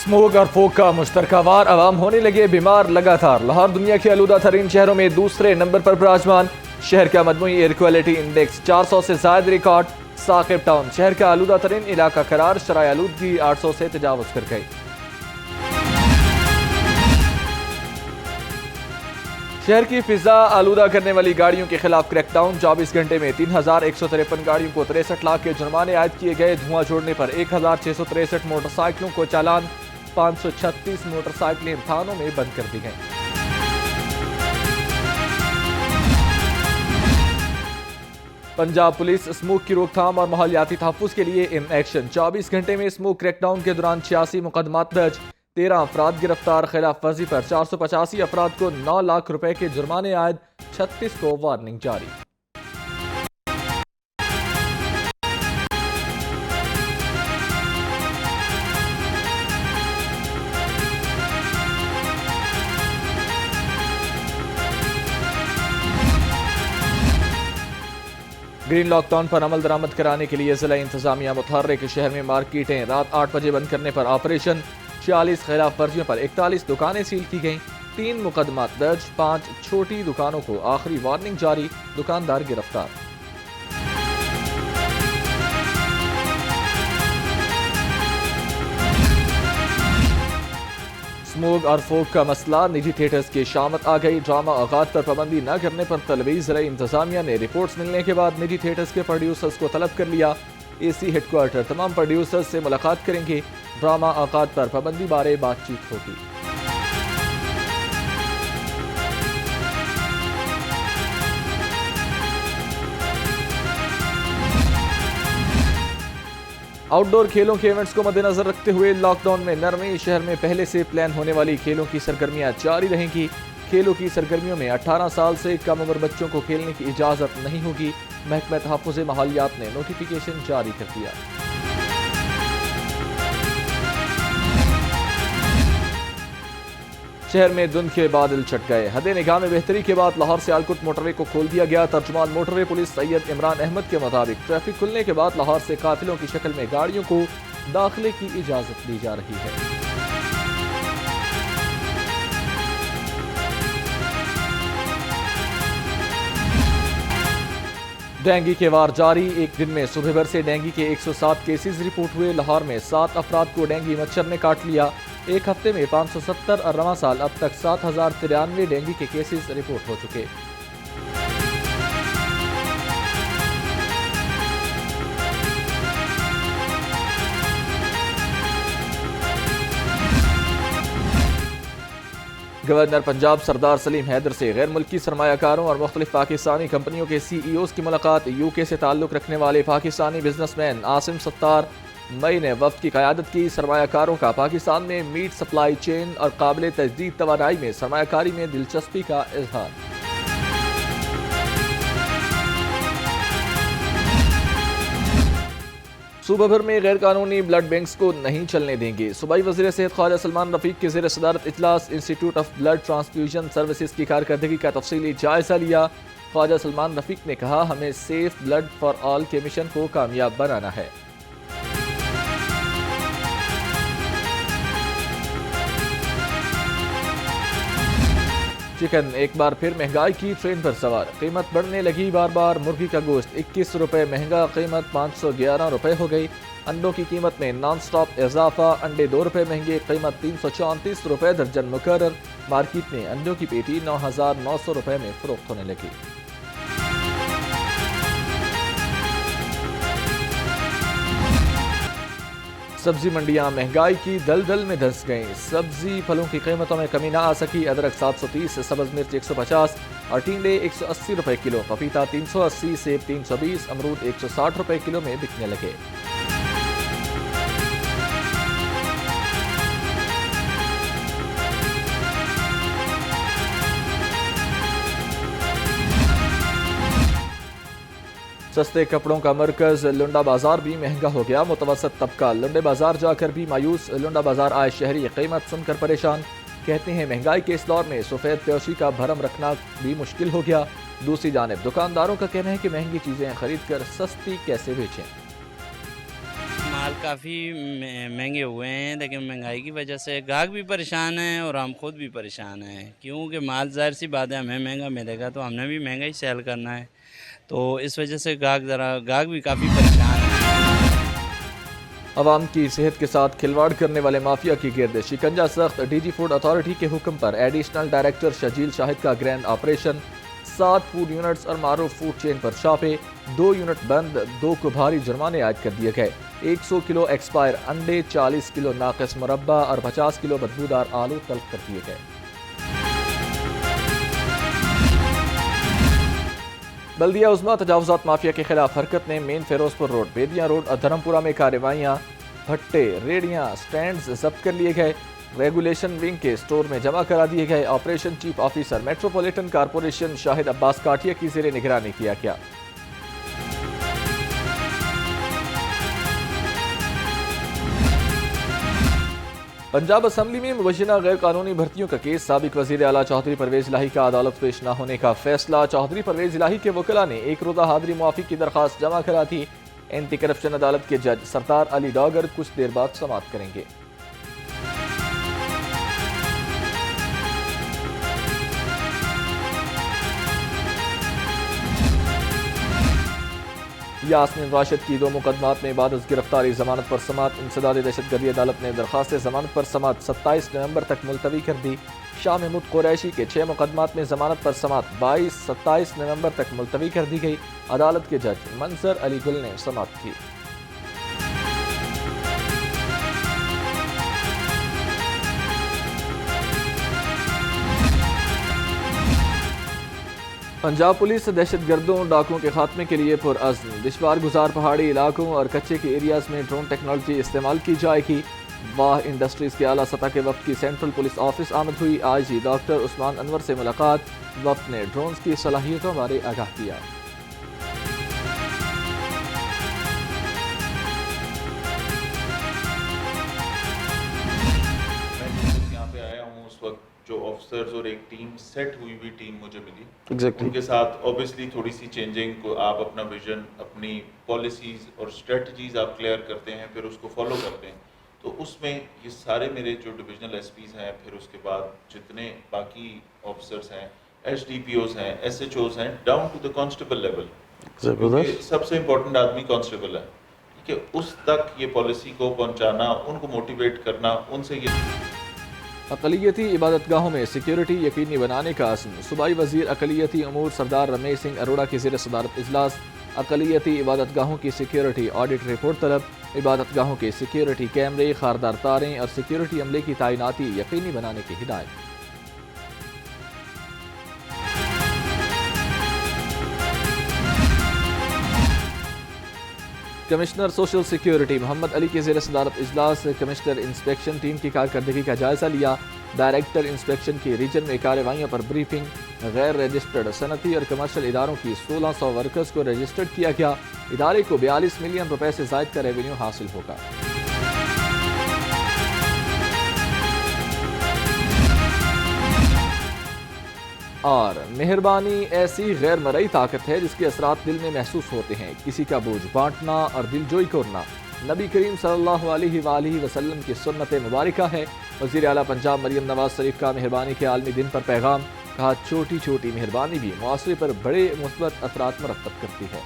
Smog और fog का मुश्तरका वार अवाम होने लगे बीमार लगातार। लाहौर दुनिया के आलूदा तरीन शहरों में दूसरे नंबर पर विराजमान। शहर का मजमूई एयर क्वालिटी इंडेक्स 400 से ज्यादा रिकॉर्ड। साकिब टाउन शहर का आलूदा तरीन इलाका करार, शराय आलूदगी 800 से तजावुज कर गई। शहर की फिजा आलूदा करने वाली गाड़ियों के खिलाफ क्रैकडाउन। 24 घंटे में 3153 गाड़ियों को 63 लाख के जुर्माने आयद किए गए। धुआं छोड़ने पर 1663 मोटरसाइकिलों को चालान। 536 मोटरसाइकिलें थानों में बंद कर दी गईं। पंजाब पुलिस स्मोक की रोकथाम और माहौलियाती तहफ्फुज के लिए इन एक्शन। 24 घंटे में स्मोक क्रैकडाउन के दौरान 86 मुकदमात दर्ज, 13 अफराद गिरफ्तार। खिलाफ वर्जी पर 485 अफराद को 9 लाख रुपए के जुर्माने आयद, 36 को वार्निंग जारी। ग्रीन लॉकडाउन पर अमल दरामद कराने के लिए जिला इंतजामिया मुतहर्रिक। शहर में मार्केटें रात 8 बजे बंद करने पर ऑपरेशन। 46 खिलाफ वर्जियों पर 41 दुकानें सील की गईं। 3 मुकदमात दर्ज, 5 छोटी दुकानों को आखिरी वार्निंग जारी। दुकानदार गिरफ्तार। स्मोग और फोग का मसला, निजी थिएटर्स की शामत आ गई। ड्रामा आगाज पर पाबंदी न करने पर तलबी जिला इंतजामिया ने रिपोर्ट्स मिलने के बाद निजी थिएटर्स के प्रोड्यूसर्स को तलब कर लिया। एसी हेडक्वार्टर तमाम प्रोड्यूसर्स से मुलाकात करेंगे। ड्रामा आगाज पर पाबंदी बारे बातचीत होगी। आउटडोर खेलों के इवेंट्स को मद्देनजर रखते हुए लॉकडाउन में नरमी। शहर में पहले से प्लान होने वाली खेलों की सरगर्मियां जारी रहेंगी। खेलों की सरगर्मियों में 18 साल से कम उम्र बच्चों को खेलने की इजाजत नहीं होगी। महकमा तहफ्फुज़ माहौलियात ने नोटिफिकेशन जारी कर दिया। शहर में धुंध के बादल छट गए। हद निगाह में बेहतरी के बाद लाहौर से आलकुट मोटरवे को खोल दिया गया। तर्जुमान मोटरवे पुलिस सैयद इमरान अहमद के मुताबिक ट्रैफिक खुलने के बाद लाहौर से काफिलों की शक्ल में गाड़ियों को दाखिले की इजाजत दी जा रही है। डेंगू के वार जारी। एक दिन में सुबह भर से डेंगू के 107 केसेस रिपोर्ट हुए। लाहौर में 7 अफराद को डेंगू मच्छर ने काट लिया। एक हफ्ते में 570 और रवां साल अब तक 7093 डेंगू के केसेस रिपोर्ट हो चुके। गवर्नर पंजाब सरदार सलीम हैदर से गैर मुल्की सरमायाकारों और मुख्तलिफ पाकिस्तानी कंपनियों के CEOs की मुलाकात। यूके से ताल्लुक रखने वाले पाकिस्तानी बिजनेसमैन आसिम सत्तार मई ने वफ्द की क़यादत की। सरमायाकारों का पाकिस्तान में मीट सप्लाई चेन और काबिल तजदीद तवानाई में सरमायाकारी में दिलचस्पी का इजहार। सूबा भर में गैर कानूनी ब्लड बैंक्स को नहीं चलने देंगे। सूबाई वज़ीर सेहत ख्वाजा सलमान रफीक के ज़ेर सदारत इजलास institute of blood transfusion services की कारकर्दगी का तफसीली जायजा लिया। ख्वाजा सलमान रफीक ने कहा, हमें सेफ ब्लड फॉर ऑल के मिशन को कामयाब बनाना है। चिकन एक बार फिर महंगाई की ट्रेन पर सवार। कीमत बढ़ने लगी बार बार। मुर्गी का गोश्त 21 रुपए महंगा, कीमत 511 रुपए हो गई। अंडों की कीमत में नॉन स्टॉप इजाफा। अंडे 2 रुपए महंगे, कीमत 334 रुपए दर्जन मुकर्रर। मार्केट में अंडों की पेटी 9900 रुपए में फरोख्त होने लगी। सब्जी मंडियां महंगाई की दलदल में धंस गईं। सब्जी फलों की कीमतों में कमी ना आ सकी। अदरक 730, सब्ज मिर्च 150 और टिंडे 180 रुपए किलो। पपीता 380, सेब 320, अमरूद 160 रुपए किलो में बिकने लगे। सस्ते कपड़ों का मरकज लुंडा बाजार भी महंगा हो गया। मुतवसत तबका लुंडे बाजार जाकर भी मायूस। लुंडा बाजार आए शहरी कीमत सुनकर परेशान। कहते हैं महंगाई के इस दौर में सफेद पोशी का भरम रखना भी मुश्किल हो गया। दूसरी जानिब दुकानदारों का कहना है कि महंगी चीजें खरीद कर सस्ती कैसे बेचें। माल کافی مہنگے ہوئے ہیں، لیکن مہنگائی کی وجہ سے گاہک بھی پریشان ہیں اور ہم خود بھی پریشان ہیں، کیونکہ مال ظاہر سی بات ہے ہمیں مہنگا ملے گا تو ہم نے بھی مہنگا ہی سیل کرنا ہے، تو اس وجہ سے گاہک بھی کافی پریشان ہیں۔ عوام کی صحت کے ساتھ کھلواڑ کرنے والے مافیا کی گرد شکنجہ سخت، ڈی جی فوڈ اتھارٹی کے حکم پر ایڈیشنل ڈائریکٹر شجیل شاہد کا گرینڈ آپریشن، 7 فوڈ یونٹس اور معروف فوڈ چین پر چھاپے، 2 یونٹ بند، 2 کو بھاری جرمانے عائد کر دیے گئے، 100 کلو ایکسپائر انڈے، 40 کلو ناقص مربع اور 50 کلو بدبودار آلو طلب کر دیے گئے۔ بلدیہ عظمیٰ تجاوزات مافیا کے خلاف حرکت نے مین فیروز پور روڈ، بیدیاں روڈ اور دھرمپورہ میں کارروائیاں، بھٹے، ریڑیاں، سٹینڈز ضبط کر لیے گئے، ریگولیشن ونگ کے سٹور میں جمع کرا دیے گئے۔ Operation chief officer metropolitan corporation Shahid Abbas Katia کی زیر نگرانی کیا گیا۔ پنجاب اسمبلی میں مبینہ غیر قانونی بھرتیوں کا کیس، سابق وزیر اعلیٰ چودھری پرویز الہی کا عدالت پیش نہ ہونے کا فیصلہ، چودھری پرویز الہی کے وکلاء نے 1 روزہ حاضری معافی کی درخواست جمع کرا دی۔ اینٹی کرپشن عدالت کے جج سردار علی ڈاگر کچھ دیر بعد سماعت کریں گے۔ یاسمین راشد کی 2 مقدمات میں بعد از گرفتاری ضمانت پر سماعت، انسداد دہشت گردی عدالت نے درخواست ضمانت پر سماعت 27 نومبر تک ملتوی کر دی۔ شاہ محمود قریشی کے 6 مقدمات میں ضمانت پر سماعت 27 نومبر تک ملتوی کر دی گئی۔ عدالت کے جج منظر علی گل نے سماعت کی۔ پنجاب پولیس دہشت گردوں ڈاکوؤں کے خاتمے کے لیے پرعزم، دشوار گزار پہاڑی علاقوں اور کچے کے ایریاز میں ڈرون ٹیکنالوجی استعمال کی جائے گی۔ واہ انڈسٹریز کے اعلیٰ سطح کے وفد کی سینٹرل پولیس آفس آمد ہوئی، آئی جی ڈاکٹر عثمان انور سے ملاقات، وفد نے ڈرونز کی صلاحیتوں بارے آگاہ کیا۔ یہاں پہ آیا ہوں اس وقت جو آفیسرز اور ایک ٹیم سیٹ ہوئی ٹیم مجھے ملی، ان کے ساتھ اوبیسلی تھوڑی سی چینجنگ کو، آپ اپنا ویژن، اپنی پالیسیز اور اسٹریٹجیز آپ کلیئر کرتے ہیں، پھر اس کو فالو کرتے ہیں، تو اس میں یہ سارے میرے جو ڈویژنل ایس پیز ہیں، پھر اس کے بعد جتنے باقی آفیسرز ہیں، ایس ڈی پی اوز ہیں، ایس ایچ اوز ہیں، down to the constable level, کیونکہ سب سے امپورٹنٹ آدمی کانسٹیبل ہے، کہ اس تک یہ پالیسی کو پہنچانا، ان کو موٹیویٹ کرنا، ان سے یہ اقلیتی عبادت گاہوں میں سیکیورٹی یقینی بنانے کا عزم، صوبائی وزیر اقلیتی امور سردار رمیش سنگھ اروڑا کی زیر صدارت اجلاس، اقلیتی عبادت گاہوں کی سیکیورٹی آڈٹ رپورٹ طلب، عبادت گاہوں کے سیکیورٹی کیمرے، خاردار تاریں اور سیکیورٹی عملے کی تعیناتی یقینی بنانے کی ہدایت۔ کمشنر سوشل سیکیورٹی محمد علی کی زیر صدارت اجلاس، کمشنر انسپیکشن ٹیم کی کارکردگی کا جائزہ لیا، ڈائریکٹر انسپیکشن کی ریجن میں کارروائیوں پر بریفنگ، غیر رجسٹرڈ صنعتی اور کمرشل اداروں کی 1600 ورکرز کو رجسٹرڈ کیا گیا، ادارے کو 42 ملین روپے سے زائد کا ریونیو حاصل ہوگا۔ اور مہربانی ایسی غیر مرئی طاقت ہے جس کے اثرات دل میں محسوس ہوتے ہیں، کسی کا بوجھ بانٹنا اور دل جوئی کرنا نبی کریم صلی اللہ علیہ وآلہ وسلم کی سنت مبارکہ ہے۔ وزیر اعلیٰ پنجاب مریم نواز شریف کا مہربانی کے عالمی دن پر پیغام، کہا چھوٹی چھوٹی مہربانی بھی معاشرے پر بڑے مثبت اثرات مرتب کرتی ہے۔